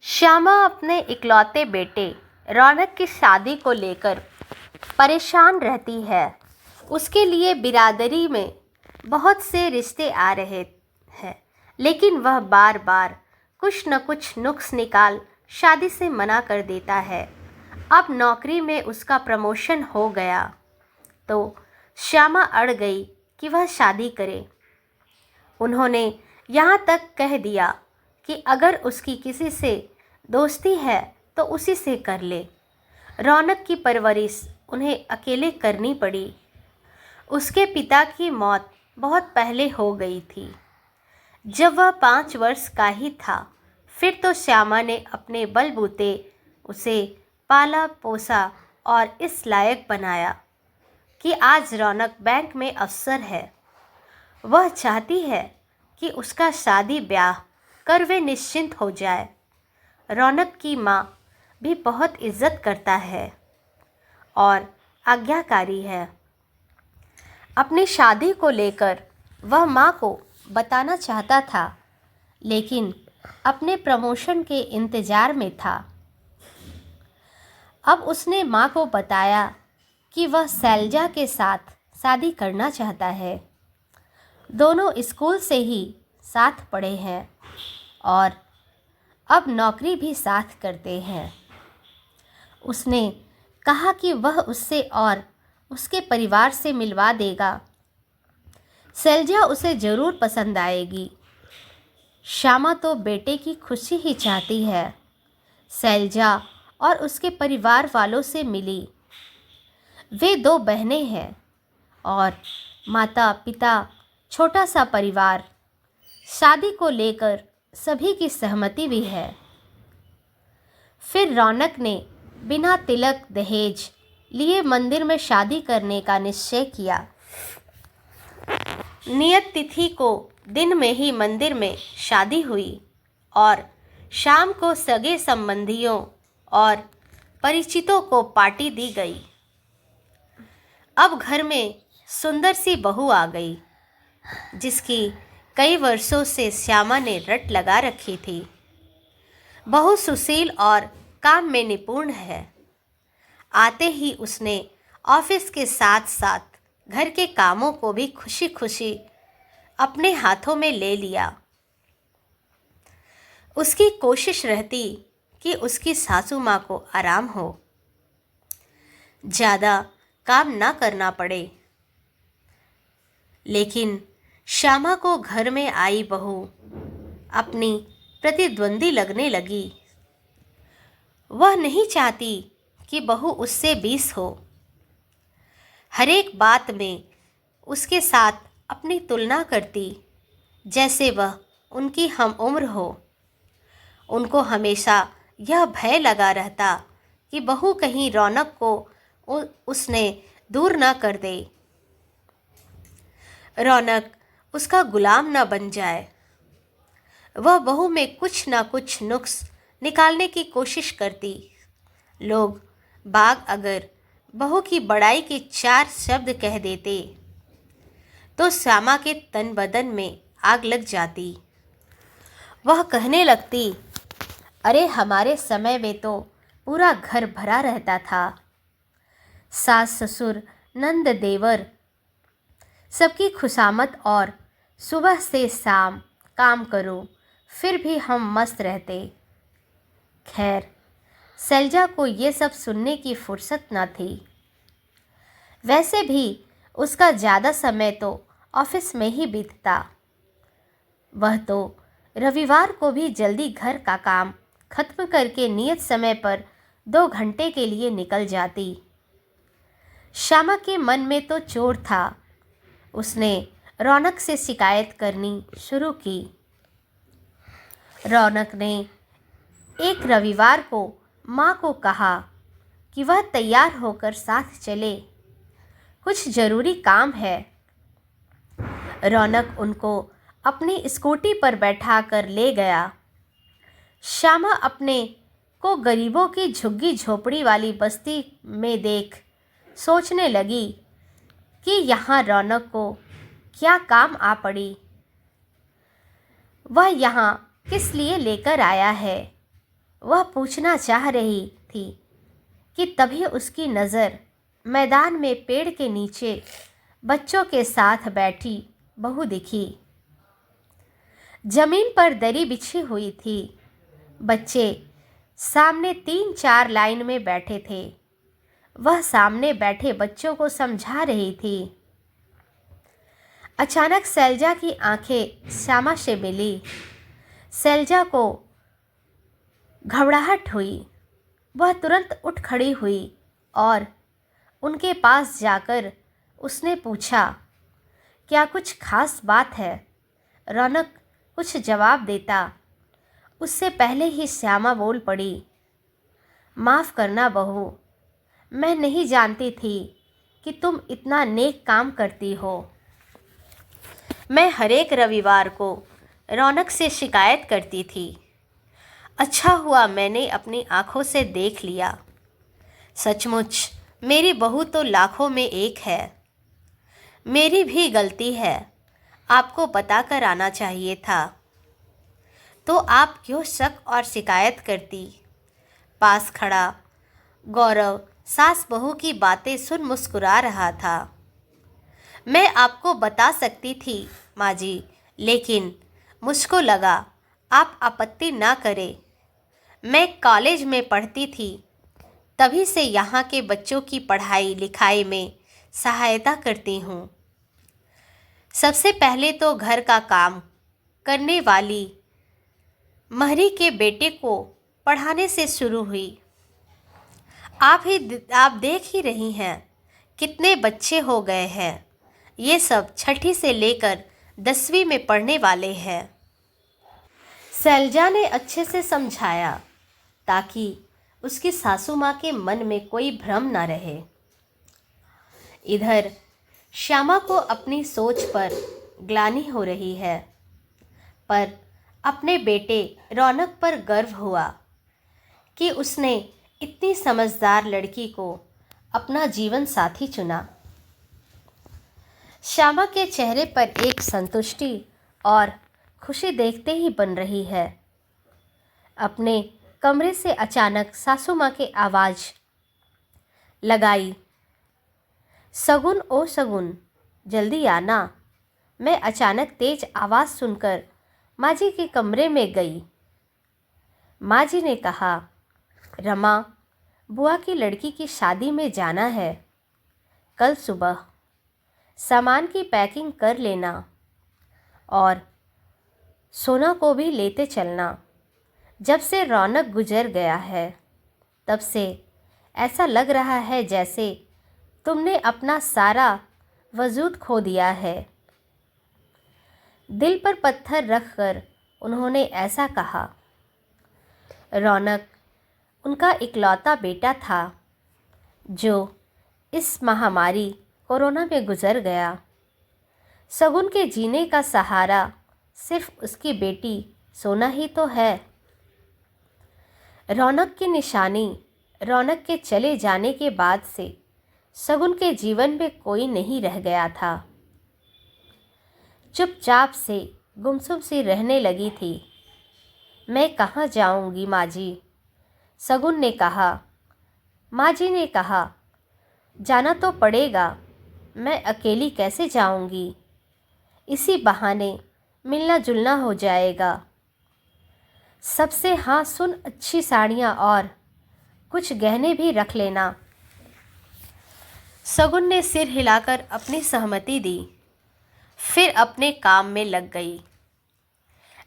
श्यामा अपने इकलौते बेटे रौनक की शादी को लेकर परेशान रहती है। उसके लिए बिरादरी में बहुत से रिश्ते आ रहे हैं, लेकिन वह बार बार कुछ न कुछ नुक्स निकाल शादी से मना कर देता है। अब नौकरी में उसका प्रमोशन हो गया तो श्यामा अड़ गई कि वह शादी करे। उन्होंने यहाँ तक कह दिया कि अगर उसकी किसी से दोस्ती है तो उसी से कर ले। रौनक की परवरिश उन्हें अकेले करनी पड़ी। उसके पिता की मौत बहुत पहले हो गई थी, जब वह 5 वर्ष का ही था। फिर तो श्यामा ने अपने बलबूते उसे पाला पोसा और इस लायक बनाया कि आज रौनक बैंक में अफसर है। वह चाहती है कि उसका शादी ब्याह कर वे निश्चिंत हो जाए। रौनक की माँ भी बहुत इज्जत करता है और आज्ञाकारी है। अपनी शादी को लेकर वह माँ को बताना चाहता था, लेकिन अपने प्रमोशन के इंतज़ार में था। अब उसने माँ को बताया कि वह शैलजा के साथ शादी करना चाहता है। दोनों स्कूल से ही साथ पढ़े हैं और अब नौकरी भी साथ करते हैं। उसने कहा कि वह उससे और उसके परिवार से मिलवा देगा। शैलजा उसे ज़रूर पसंद आएगी। श्यामा तो बेटे की खुशी ही चाहती है। शैलजा और उसके परिवार वालों से मिली। वे 2 बहनें हैं और माता पिता, छोटा सा परिवार। शादी को लेकर सभी की सहमति भी है। फिर रौनक ने बिना तिलक दहेज लिए मंदिर में शादी करने का निश्चय किया। नियत तिथि को दिन में ही मंदिर में शादी हुई और शाम को सगे संबंधियों और परिचितों को पार्टी दी गई। अब घर में सुंदर सी बहू आ गई, जिसकी कई वर्षों से श्यामा ने रट लगा रखी थी। बहू सुशील और काम में निपुण है। आते ही उसने ऑफिस के साथ साथ घर के कामों को भी खुशी खुशी अपने हाथों में ले लिया। उसकी कोशिश रहती कि उसकी सासू माँ को आराम हो, ज़्यादा काम ना करना पड़े। लेकिन श्यामा को घर में आई बहू अपनी प्रतिद्वंदी लगने लगी। वह नहीं चाहती कि बहू उससे 20 हो। हर एक बात में उसके साथ अपनी तुलना करती, जैसे वह उनकी हम उम्र हो। उनको हमेशा यह भय लगा रहता कि बहू कहीं रौनक को उसने दूर न कर दे, रौनक उसका गुलाम न बन जाए। वह बहू में कुछ ना कुछ नुक्स निकालने की कोशिश करती। लोग बाग अगर बहू की बड़ाई के 4 शब्द कह देते तो श्यामा के तन बदन में आग लग जाती। वह कहने लगती, अरे हमारे समय में तो पूरा घर भरा रहता था। सास ससुर नंद देवर सबकी खुशामद और सुबह से शाम काम करो, फिर भी हम मस्त रहते। खैर, शैलजा को ये सब सुनने की फुर्सत न थी। वैसे भी उसका ज़्यादा समय तो ऑफिस में ही बीतता। वह तो रविवार को भी जल्दी घर का काम खत्म करके नियत समय पर 2 घंटे के लिए निकल जाती। श्यामा के मन में तो चोर था। उसने रौनक से शिकायत करनी शुरू की। रौनक ने एक रविवार को माँ को कहा कि वह तैयार होकर साथ चले, कुछ ज़रूरी काम है। रौनक उनको अपनी स्कूटी पर बैठाकर ले गया। श्यामा अपने को गरीबों की झुग्गी झोपड़ी वाली बस्ती में देख सोचने लगी कि यहाँ रौनक को क्या काम आ पड़ी। वह यहाँ किस लिए लेकर आया है। वह पूछना चाह रही थी कि तभी उसकी नज़र मैदान में पेड़ के नीचे बच्चों के साथ बैठी बहू दिखी। जमीन पर दरी बिछी हुई थी। बच्चे सामने 3-4 लाइन में बैठे थे। वह सामने बैठे बच्चों को समझा रही थी। अचानक शैलजा की आंखें श्यामा से मिली। शैलजा को घबराहट हुई। वह तुरंत उठ खड़ी हुई और उनके पास जाकर उसने पूछा, क्या कुछ खास बात है? रौनक कुछ जवाब देता उससे पहले ही श्यामा बोल पड़ी, माफ़ करना बहू, मैं नहीं जानती थी कि तुम इतना नेक काम करती हो। मैं हर एक रविवार को रौनक से शिकायत करती थी। अच्छा हुआ मैंने अपनी आँखों से देख लिया। सचमुच मेरी बहू तो लाखों में एक है। मेरी भी गलती है, आपको बता कर आना चाहिए था। तो आप क्यों शक और शिकायत करती? पास खड़ा गौरव सास बहू की बातें सुन मुस्कुरा रहा था। मैं आपको बता सकती थी माँ जी, लेकिन मुझको लगा आप आपत्ति ना करें। मैं कॉलेज में पढ़ती थी, तभी से यहाँ के बच्चों की पढ़ाई लिखाई में सहायता करती हूँ। सबसे पहले तो घर का काम करने वाली महरी के बेटे को पढ़ाने से शुरू हुई। आप देख ही रही हैं कितने बच्चे हो गए हैं। ये सब छठी से लेकर 10वीं में पढ़ने वाले हैं। शैलजा ने अच्छे से समझाया ताकि उसकी सासू माँ के मन में कोई भ्रम न रहे। इधर श्यामा को अपनी सोच पर ग्लानि हो रही है, पर अपने बेटे रौनक पर गर्व हुआ कि उसने इतनी समझदार लड़की को अपना जीवन साथी चुना। श्यामा के चेहरे पर एक संतुष्टि और खुशी देखते ही बन रही है। अपने कमरे से अचानक सासू माँ की आवाज़ लगाई, सगुन ओ सगुन, जल्दी आना। मैं अचानक तेज आवाज़ सुनकर माँ जी के कमरे में गई। माँ जी ने कहा, रमा, बुआ की लड़की की शादी में जाना है। कल सुबह सामान की पैकिंग कर लेना और सोना को भी लेते चलना। जब से रौनक गुजर गया है, तब से ऐसा लग रहा है जैसे तुमने अपना सारा वजूद खो दिया है। दिल पर पत्थर रखकर उन्होंने ऐसा कहा। रौनक उनका इकलौता बेटा था जो इस महामारी कोरोना में गुजर गया। सगुन के जीने का सहारा सिर्फ उसकी बेटी सोना ही तो है। रौनक की निशानी रौनक के चले जाने के बाद से सगुन के जीवन में कोई नहीं रह गया था। चुपचाप से गुमसुम सी रहने लगी थी। मैं कहाँ जाऊँगी माँ जी? सगुन ने कहा। माँ जी ने कहा, जाना तो पड़ेगा, मैं अकेली कैसे जाऊँगी? इसी बहाने मिलना जुलना हो जाएगा। सबसे हाँ सुन, अच्छी साड़ियाँ और कुछ गहने भी रख लेना। सगुन ने सिर हिलाकर अपनी सहमति दी, फिर अपने काम में लग गई।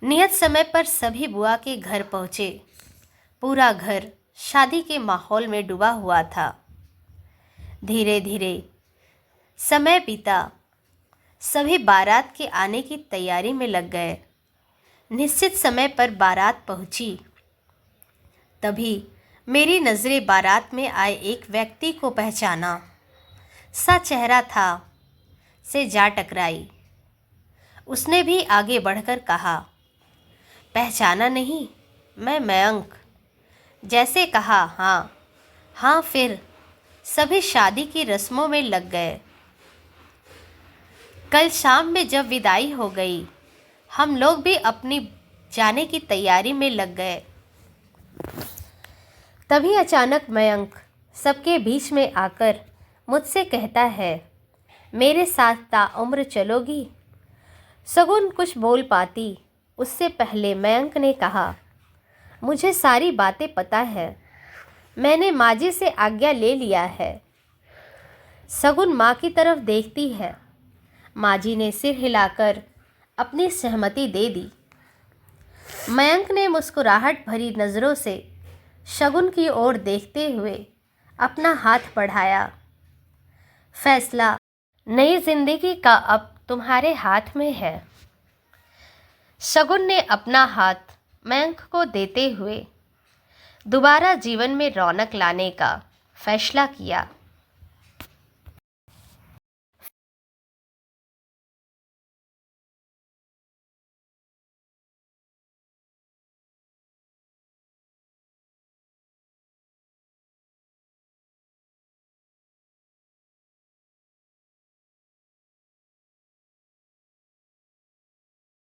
नियत समय पर सभी बुआ के घर पहुँचे। पूरा घर शादी के माहौल में डूबा हुआ था। धीरे धीरे समय बीता। सभी बारात के आने की तैयारी में लग गए। निश्चित समय पर बारात पहुंची। तभी मेरी नज़रें बारात में आए एक व्यक्ति को पहचाना सा चेहरा था से जा टकराई। उसने भी आगे बढ़कर कहा, पहचाना नहीं? मैं मयंक। जैसे कहा हाँ हाँ, फिर सभी शादी की रस्मों में लग गए। कल शाम में जब विदाई हो गई, हम लोग भी अपनी जाने की तैयारी में लग गए। तभी अचानक मयंक सबके बीच में आकर मुझसे कहता है, मेरे साथ ताउम्र चलोगी? शगुन कुछ बोल पाती उससे पहले मयंक ने कहा, मुझे सारी बातें पता है, मैंने माँ जी से आज्ञा ले लिया है। शगुन माँ की तरफ देखती है। माँ जी ने सिर हिलाकर अपनी सहमति दे दी। मयंक ने मुस्कुराहट भरी नज़रों से शगुन की ओर देखते हुए अपना हाथ बढ़ाया। फैसला नई जिंदगी का अब तुम्हारे हाथ में है। शगुन ने अपना हाथ मयंक को देते हुए दोबारा जीवन में रौनक लाने का फैसला किया।